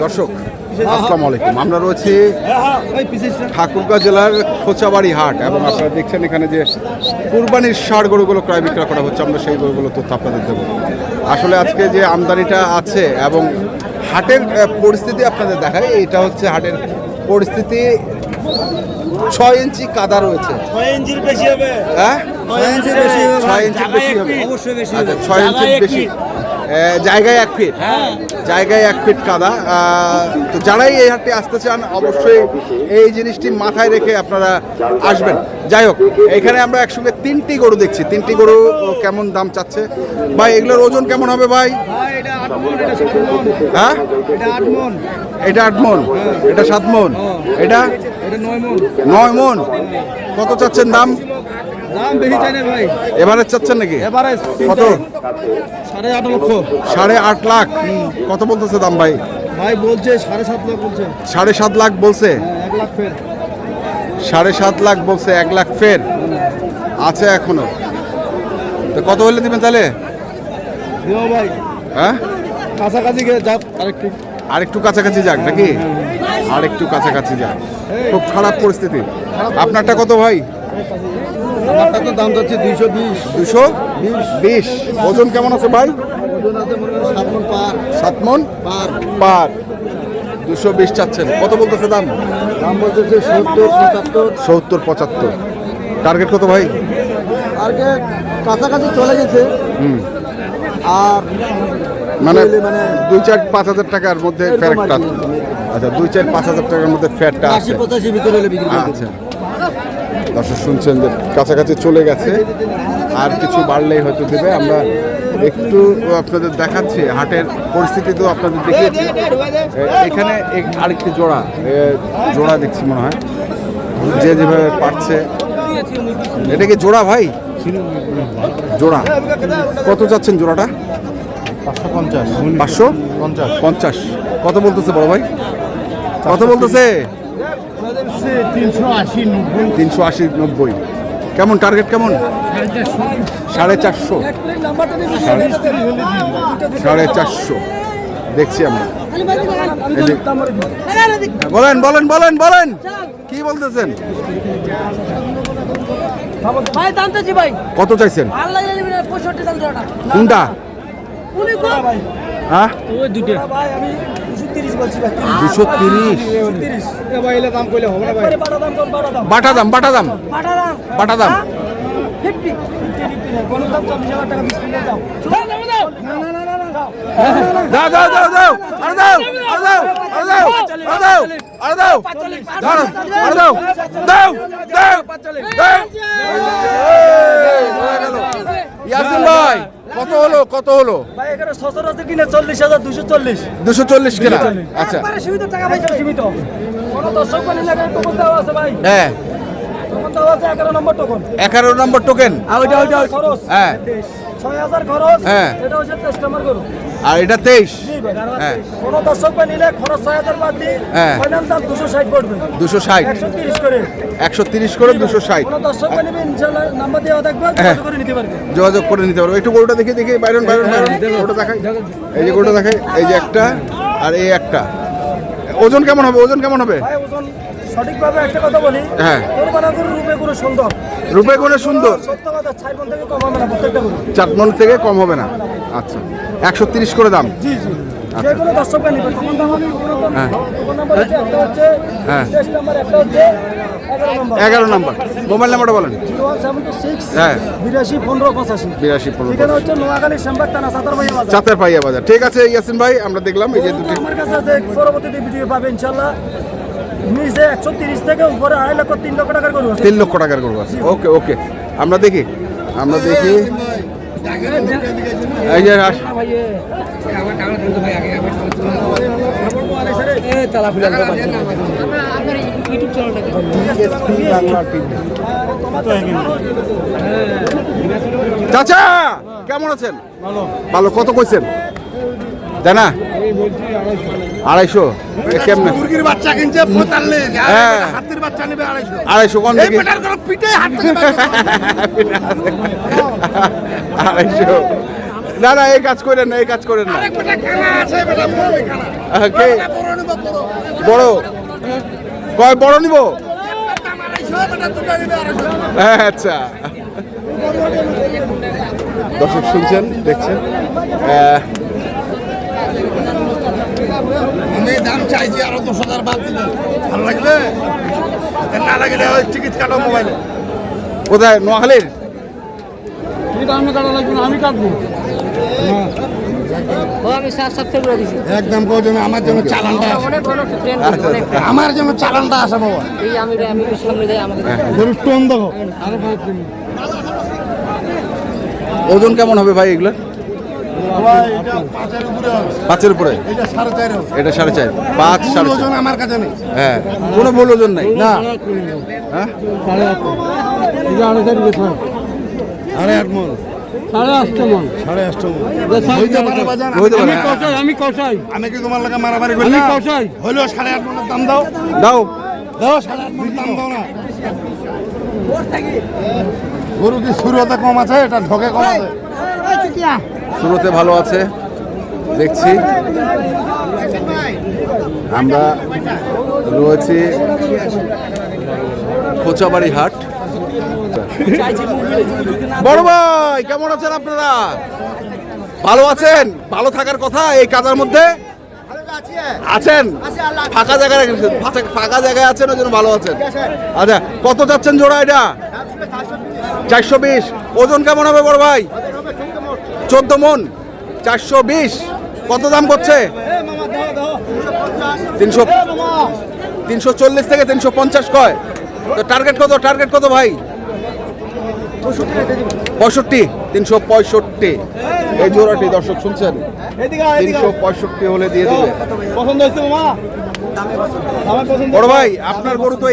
দর্শক আসসালামু আলাইকুম, আমরা রয়েছি ঠাকুরগাঁও জেলার খোঁচাবাড়ি হাট এবং আপনারা দেখছেন এখানে যে কুরবানির ষাঁড় গরুগুলো ক্রয় বিক্রয় করা হচ্ছে। আমরা সেই গরুগুলো তথ্য আপনাদের দেবো। আসলে আজকে যে আমদানিটা আছে এবং হাটের পরিস্থিতি আপনাদের দেখায়, এটা হচ্ছে হাটের পরিস্থিতি। 6 ইঞ্চি কাদা রয়েছে। 6 ইঞ্চির বেশি হবে। হ্যাঁ 6 ইঞ্চির বেশি হবে। 6 ইঞ্চির বেশি হবে, অবশ্যই বেশি আচ্ছা হবে। 6 ইঞ্চির বেশি, জায়গায় 1 ফিট, জায়গায় 1 ফিট কাদা। তো যারাই এই হাটে আসতে চান অবশ্যই এই জিনিসটি মাথায় রেখে আপনারা আসবেন। যাই হোক, এখানে আমরা একসঙ্গে 3টি গরু দেখছি। 3টি গরু কেমন দাম চাচ্ছে ভাই? এগুলোর ওজন কেমন হবে ভাই? হ্যাঁ এটা 8 মন, এটা 7 মন, এটা 9 মন। কত চাচ্ছেন দাম? দাম বেশি চাই না ভাই। এভারেজ চাচ্ছেন নাকি? এভারেজ কত? 8.5 লক্ষ। 8.5 লাখ। কত বলতেছে দাম ভাই? ভাই বলছে 7.5 লাখ বলছে। 7.5 লাখ বলছে। 1 লাখ ফের। 7.5 লাখ বলছে, 1 লাখ ফের আছে এখনো। তো কত হলে দিবেন তাহলে? দিও ভাই। হ্যাঁ কাছাকাছি গিয়ে যাক আরেকটু কাছাকাছি যাক নাকি? আরেকটু কাছাকাছি যাক। খুব খারাপ পরিস্থিতি। আপনারটা কত ভাই? আমারটা তো দাম যাচ্ছে 220। 220। ওজন কেমন আছে ভাই? ওজন আছে মনে হয় 7 মণ পার। 7 মণ পার। 220 চাচ্ছেন। কত বলতেছে দাম? দাম বলতেছে 70 75। 70 75। টার্গেট কত ভাই? টার্গেট কাছাকাছি চলে গেছে। আর মানে 2-4-5 হাজার টাকার মধ্যে ফ্যাটটা। আচ্ছা 2-4-5 হাজার টাকার মধ্যে ফ্যাটটা আছে। 80-85 ভিতরে হলে বিক্রি করব। আচ্ছা দর্শক শুনছেন যে কাছাকাছি চলে গেছে, আর কিছু বাড়লেই হয়তো দেবে। আমরা একটু আপনাদের দেখাচ্ছি হাটের পরিস্থিতি, তো আপনাদের দেখিয়েছি। এখানে আরেকটি জোড়া দেখছি মনে হয়, যে যেভাবে পারছে। এটা কি জোড়া ভাই? জোড়া কত চাচ্ছেন জোড়াটা? 550। কত বলতেছে বড় ভাই? কত বলতেছে? 380 90। কেমন টার্গেট কেমন? 450। 450 দেখছি আমরা। বলেন কি বলতেছেন? কত চাইছেন? কোনটা? হ্যাঁ 230। বাটা দাম ইয়াসিন ভাই কত হলো ভাই? এখানে সচরাচর কিনে 40,240। 240 কিনা। আচ্ছা সীমিত টাকা ভাই, সীমিত। কোন দর্শক বানি লাগে টোকন দেওয়া আছে ভাই। হ্যাঁ টোকন দেওয়া আছে 11 নম্বর টোকন। 11 নম্বর টোকেন। আর ওইটা খরচ। হ্যাঁ 6,000 খরচ। হ্যাঁ এটা হচ্ছে 23 নম্বর গরু। আর এটা 23। জি ভাই। হ্যাঁ কোন দর্শক বানি নিলে খরচ 6,000 বাদ দিয়ে হ্যাঁ ফাইনাল দাম 260 পড়বে। 260 130 করে। 130 করে 260। কোন দর্শক বানি ইনশাআল্লাহ নাম্বার দেওয়া থাকবে, যোগাযোগ করে নিতে পারবে। একটু গরুটা দেখি বাইরন গরুটা দেখাই। এই যে গরুটা দেখাই, এই যে একটা আর এই একটা। ওজন কেমন হবে? ভাই ওজন সঠিকভাবে একটা কথা বলি, হ্যাঁ কোরবানি গরু রূপে গুণে সুন্দর। সত্য কথা, 4 মণ থেকে কম হবে না প্রত্যেকটা গরু। 4 মণ থেকে কম হবে না। আচ্ছা 130 করে দাম। জি যে কোনো দর্শক বানি কমন দাম হবে। হ্যাঁ নাম্বার হচ্ছে একটা হচ্ছে হ্যাঁ 10 নাম্বার, একটা হচ্ছে 11 নম্বর। মোবাইল নাম্বারটা বলেন। 01726 হ্যাঁ 82 15 85। 82 15। এখানে হচ্ছে নোয়াখালী শ্যামবাগ থানা চাতের পাইয়া বাজার। ঠিক আছে ইয়াসিন ভাই, আমরা দেখলাম এই যে দুটি আমার কাছে আছে। পরবর্তীতে ভিডিও পাবে ইনশাআল্লাহ। নিচে 130 থেকে উপরে 2.5 লক্ষ 3 লক্ষ টাকার গরু আছে। 3 লক্ষ টাকার গরু আছে। ওকে আমরা দেখি এই যে চাচা কেমন আছেন? ভালো। কত কইছেন জানা? 250। কেমনে? মুরগির বাচ্চা কিনছে 45, হ্যাঁ হাতির বাচ্চা নেবে 250। 250 কোন এই দিকে? পেটার করে পিটে হাত থেকে 250 না না এই কাজ করেন না, এই কাজ করেন না। কে বড় কয় বড় নিব? হ্যাঁ আচ্ছা, দর্শক শুনছেন দেখছেন। আমি দাম চাইছি আরো 10,000 বাদ দিন, ভালো লাগবে না লাগলে ওই টিকিট কাটো মোবাইলে। কোথায়? নোয়াখালীর? আমি কাটবো। একদম কজন আমার জন্য চালানটা আমার জন্য চালানটা আসে বাবা। গরুর টোন দেখো। ওজন কেমন হবে ভাই এগুলো? এটা 5-এর উপরে হবে। 5-এর উপরে? এটা 4.5 হবে। এটা 4.5, 5 ভুল 4.5। ওজন আমার কাছে নেই। হ্যাঁ, কোনো ভুল ওজন নাই না। হ্যাঁ, 8.5 মণ। 8.5 মণ। 8.5 মণ। হইতে পারে বাজার। হইতে পারে। আমি কষাই। আমি কি তোমার লাগে মারামারি করি? আমি কষাই। হইলো 8.5 মণের দাম দাও। দাও। দাও 8.5 মণের দাম দাও না। গরু কি শুরুতে কম আছে, এটা ঢোকে কম আছে। শুরুতে ভালো আছে দেখছি। আমরা রয়েছি কোচাবাড়ি হাট। বড় ভাই কেমন আছেন আপনারা? ভালো আছেন? ভালো থাকার কথা এই কাদার মধ্যে আছেন? ফাঁকা জায়গায় রেখেছেন? ফাঁকা জায়গায় আছেন ওই জন্য ভালো আছেন। আচ্ছা, কত যাচ্ছেন জোড়া এটা? 420। ওজন কেমন হবে বড় ভাই? 14 মণ। 420। কত দাম করছে? 340 থেকে 350 কয়। তো টার্গেট কত? টার্গেট কত ভাই? 65। 365 এই জোড়াটি দর্শক শুনছেন। 365 হলে দিয়ে দেবে। পছন্দ হয়েছে মামা? বড় ভাই আপনার গরু তো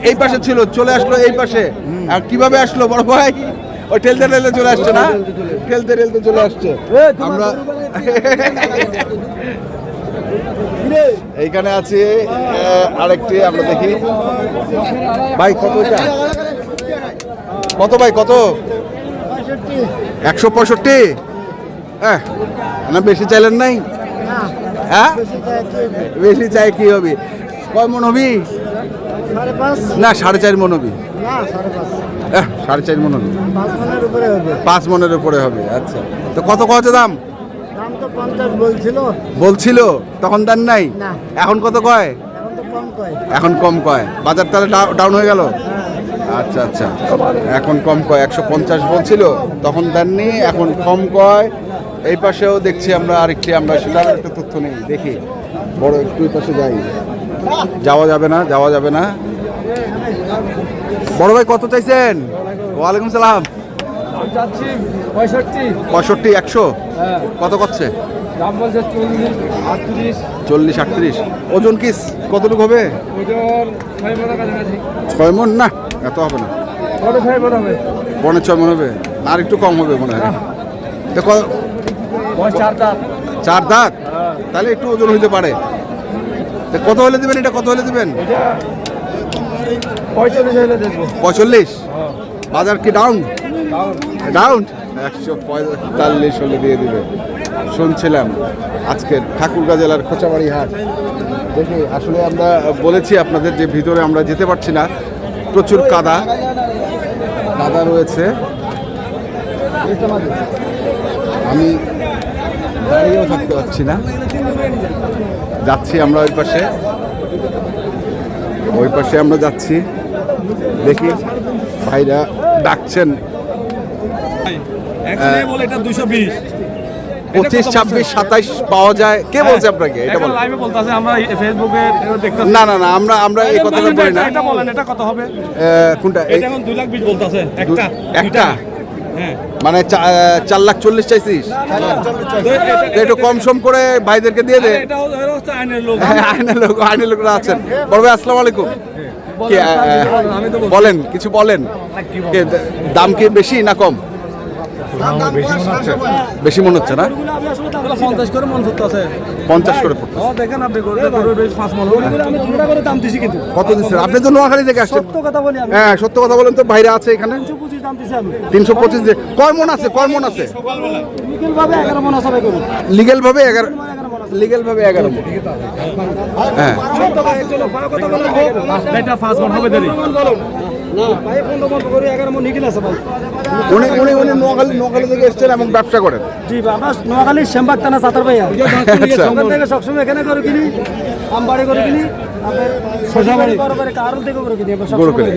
এই পাশে ছিল, চলে আসলো এই পাশে। আর কিভাবে আসলো বড় ভাই? ওই ঠেলতে ঠেলতে চলে আসছে না? ঠেলতে ঠেলতে চলে আসছে। আমরা এইখানে আছি আরেকটি, আমরা দেখি ভাই কত এটা? কত ভাই কত? 165। হ্যাঁ না, বেশি চাইলেন নাই? হ্যাঁ বেশি চাই কি হবে? কয় মন হবি? না 4.5 মন হবি। 4.5 মন হবে। 5 মনের উপরে হবে। আচ্ছা, তো কত কত দাম? বলছিল তখন দেন নাই? এখন কত কয়? এখন কম কয়। বাজার তাহলে ডাউন হয়ে গেল? আচ্ছা আচ্ছা, এখন কম কয়। 150 বলছিল তখন দেননি, এখন কম কয়। এই পাশেও দেখছি আমরা আরেকটি, আমরা সেটার একটা তথ্য নেই। দেখি বড় একটু এই পাশে যাই। যাওয়া যাবে না, যাওয়া যাবে না। বড় ভাই কত চাইছেন? ওয়ালাইকুম সালাম। 65 100 কত করছে? দাম বলছে 40 38। ওজন কি কতটুকু হবে? ওজন 6 মণের কাছাকাছি। 6 মণ? না এত হবে না। 6 মণ হবে। 6 মণ হবে? আর একটু কম হবে মনে হয়। তো 4 দাঁত। 4 দাঁত? তাহলে একটু ওজন হইতে পারে। তো কত হলে দিবেন এটা? কত হলে দিবেন? 45 হলে দেখবো। 45? বাজার কি ডাউন? ডাউন 145 হলে দিয়ে দিবে। শুনছিলাম আজকের ঠাকুরগাঁ জেলার কোচাবাড়ি হাট। দেখি আসলে আমরা বলেছি আপনাদের যে ভিতরে আমরা যেতে পারছি না, প্রচুর কাদা কাদা রয়েছে। আমি দাঁড়িয়েও থাকতে পারছি না। যাচ্ছি আমরা ওই পাশে আমরা যাচ্ছি। দেখি ভাইরা ডাকছেন। 220 25 26 27 পাওয়া যায়। কে বলছে আপনাকে এটা? বলেন। লাইভে বলতাছে, আমরা ফেসবুকে দেখতাছি। না না না, আমরা এই কথাটা বলি না। এটা বলেন, এটা কত হবে? কোনটা? এটা এখন 2,20,000 বলতাছে একটা। হ্যাঁ, মানে 4,40,000 চাইছিস? একটু কম সম করে ভাইদেরকে দিয়ে দে। এটা হচ্ছে আইনের লোক। আইনের লোকরা আছেন। বড় ভাই আসসালামু আলাইকুম। বলেন, কিছু বলেন। দাম কি বেশি না কম? বেশি মনে হচ্ছে না? 50 করে মন ধরতেছে। 50 করে পড়ছে। দেখেন আপনি গরুর বেশ 5 মন হবে। আমি 2 টাকা করে দাম দিছি কিন্তু। কত দিচ্ছেন? আপনি তো নোয়াখালী থেকে আসছেন। সত্য কথা বলি আমি। হ্যাঁ সত্য কথা বলেন তো, ভাইরা আছে এখানে। 325 দাম দিছি আমি 325 দিয়ে কয় মন আছে লিগেল ভাবে 11 মন আছে ভাই গরু লিগ্যাল ভাবে 11 মন হ্যাঁ চলো ভাই কথা বলেন এটা 5 মন হবে দেরি না ভাই 15 মন গরু 11 মন লিগেল আছে ভাই উনি নোয়াখালী থেকে এসেছেন এবং ব্যবসা করেন জি বাবা নোয়াখালীর শ্যামবাগ থানা সাতার ভাইয়া ওখান থেকে সবসময় এখানে করে কিনি আমবাড়ি করে কিনি সোজাবাড়ি করে কারণ থেকে করে কিনি গরু কিনে।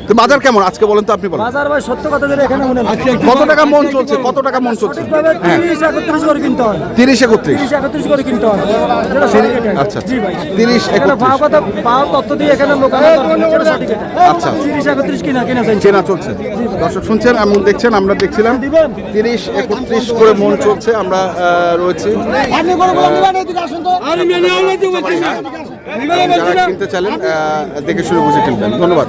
তো বাজার কেমন আজকে বলেন তো, আপনি বলেন বাজার ভাই সত্য কথা যেটা এখানে মনে কত টাকা মন চলছে সঠিকভাবে 30-31 করে কিনতে হয় 30-31 30-31 করে কিনতে হয় যেটা সঠিক এটা। আচ্ছা জি ভাই 30-31 এখানে পাও কথা পাও তথ্য দিয়ে এখানে লোক যেটা সঠিক এটা আচ্ছা 30-31 কিনা চাই চেনা চলছে দর্শক শুনছেন এবং দেখছেন, আমরা দেখছিলাম 30-31 করে মন চলছে। আমরা রয়েছি যারা কিনতে চাইলেন দেখে শুনে বুঝে কিনবেন। ধন্যবাদ।